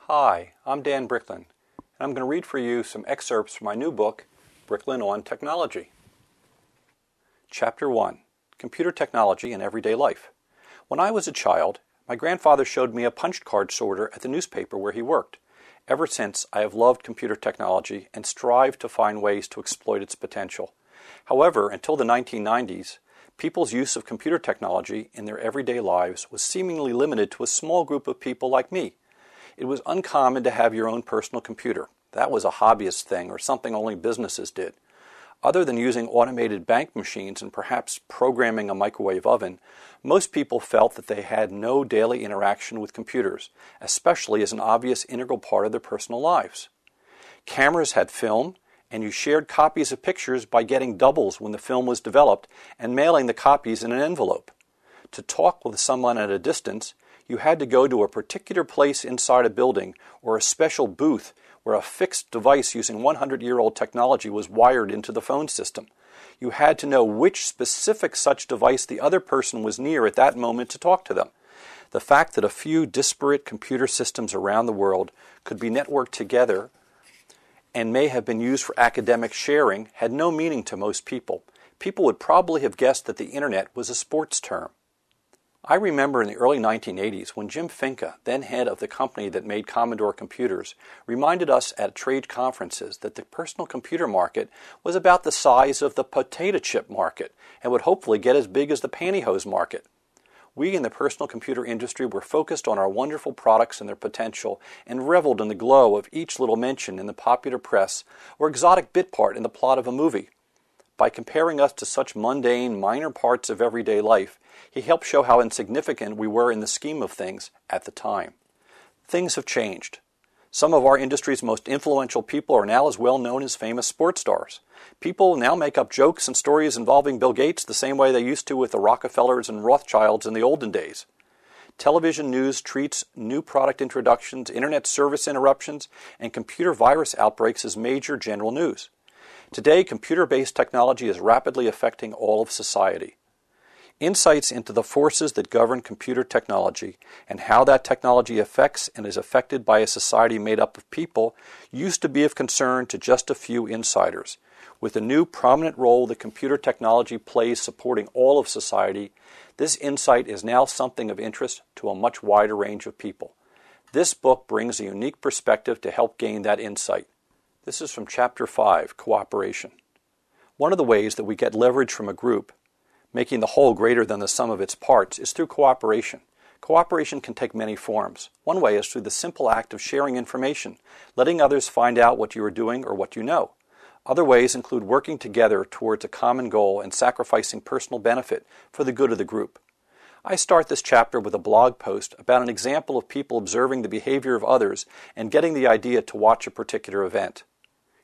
Hi, I'm Dan Bricklin, and I'm going to read for you some excerpts from my new book, Bricklin on Technology. Chapter 1, Computer Technology in Everyday Life. When I was a child, my grandfather showed me a punch card sorter at the newspaper where he worked. Ever since, I have loved computer technology and strived to find ways to exploit its potential. However, until the 1990s, people's use of computer technology in their everyday lives was seemingly limited to a small group of people like me. It was uncommon to have your own personal computer. That was a hobbyist thing or something only businesses did. Other than using automated bank machines and perhaps programming a microwave oven, most people felt that they had no daily interaction with computers, especially as an obvious integral part of their personal lives. Cameras had film, and you shared copies of pictures by getting doubles when the film was developed and mailing the copies in an envelope. To talk with someone at a distance, you had to go to a particular place inside a building or a special booth where a fixed device using 100-year-old technology was wired into the phone system. You had to know which specific such device the other person was near at that moment to talk to them. The fact that a few disparate computer systems around the world could be networked together and may have been used for academic sharing had no meaning to most people. People would probably have guessed that the internet was a sports term. I remember in the early 1980s when Jim Finka, then head of the company that made Commodore computers, reminded us at trade conferences that the personal computer market was about the size of the potato chip market and would hopefully get as big as the pantyhose market. We in the personal computer industry were focused on our wonderful products and their potential and reveled in the glow of each little mention in the popular press or exotic bit part in the plot of a movie. By comparing us to such mundane, minor parts of everyday life, he helped show how insignificant we were in the scheme of things at the time. Things have changed. Some of our industry's most influential people are now as well known as famous sports stars. People now make up jokes and stories involving Bill Gates the same way they used to with the Rockefellers and Rothschilds in the olden days. Television news treats new product introductions, internet service interruptions, and computer virus outbreaks as major general news. Today, computer-based technology is rapidly affecting all of society. Insights into the forces that govern computer technology and how that technology affects and is affected by a society made up of people used to be of concern to just a few insiders. With the new prominent role that computer technology plays supporting all of society, this insight is now something of interest to a much wider range of people. This book brings a unique perspective to help gain that insight. This is from Chapter 5, Cooperation. One of the ways that we get leverage from a group, making the whole greater than the sum of its parts, is through cooperation. Cooperation can take many forms. One way is through the simple act of sharing information, letting others find out what you are doing or what you know. Other ways include working together towards a common goal and sacrificing personal benefit for the good of the group. I start this chapter with a blog post about an example of people observing the behavior of others and getting the idea to watch a particular event.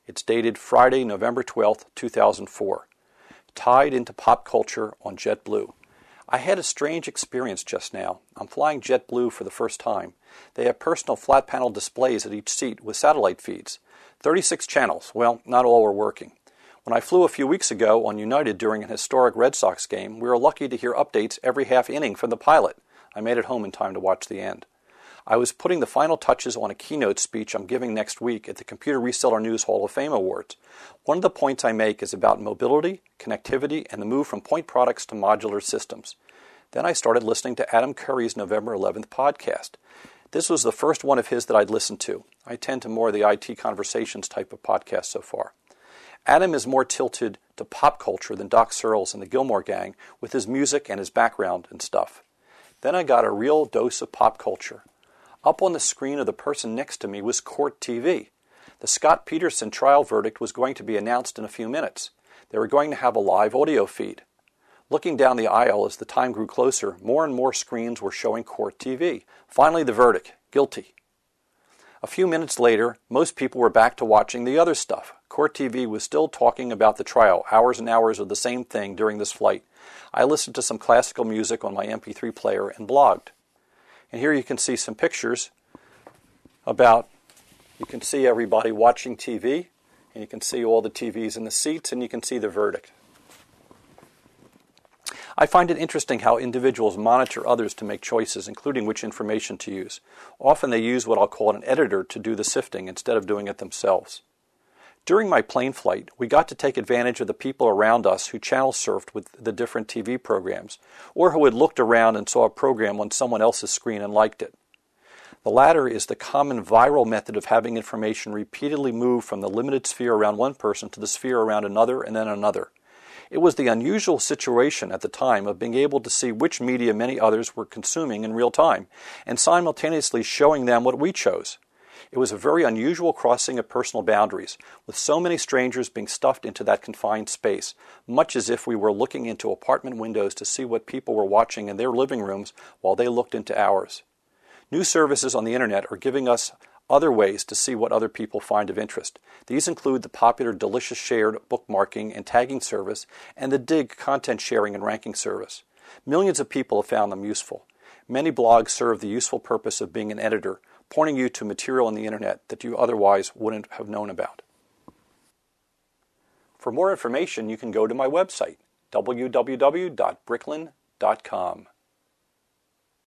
It's dated Friday, November 12, 2004. Tied into pop culture on JetBlue. I had a strange experience just now. I'm flying JetBlue for the first time. They have personal flat panel displays at each seat with satellite feeds. 36 channels. Well, not all were working. When I flew a few weeks ago on United during an historic Red Sox game, we were lucky to hear updates every half inning from the pilot. I made it home in time to watch the end. I was putting the final touches on a keynote speech I'm giving next week at the Computer Reseller News Hall of Fame Awards. One of the points I make is about mobility, connectivity, and the move from point products to modular systems. Then I started listening to Adam Curry's November 11th podcast. This was the first one of his that I'd listened to. I tend to more of the IT conversations type of podcast so far. Adam is more tilted to pop culture than Doc Searles and the Gilmore Gang with his music and his background and stuff. Then I got a real dose of pop culture. Up on the screen of the person next to me was Court TV. The Scott Peterson trial verdict was going to be announced in a few minutes. They were going to have a live audio feed. Looking down the aisle as the time grew closer, more and more screens were showing Court TV. Finally, the verdict, guilty. A few minutes later, most people were back to watching the other stuff. Court TV was still talking about the trial, hours and hours of the same thing during this flight. I listened to some classical music on my MP3 player and blogged. And here you can see some pictures you can see everybody watching TV, and you can see all the TVs in the seats, and you can see the verdict. I find it interesting how individuals monitor others to make choices, including which information to use. Often they use what I'll call an editor to do the sifting instead of doing it themselves. During my plane flight, we got to take advantage of the people around us who channel surfed with the different TV programs, or who had looked around and saw a program on someone else's screen and liked it. The latter is the common viral method of having information repeatedly move from the limited sphere around one person to the sphere around another and then another. It was the unusual situation at the time of being able to see which media many others were consuming in real time, and simultaneously showing them what we chose. It was a very unusual crossing of personal boundaries, with so many strangers being stuffed into that confined space, much as if we were looking into apartment windows to see what people were watching in their living rooms while they looked into ours. New services on the internet are giving us other ways to see what other people find of interest. These include the popular Delicious Shared bookmarking and tagging service and the Dig content sharing and ranking service. Millions of people have found them useful. Many blogs serve the useful purpose of being an editor, pointing you to material on the internet that you otherwise wouldn't have known about. For more information, you can go to my website, www.bricklin.com.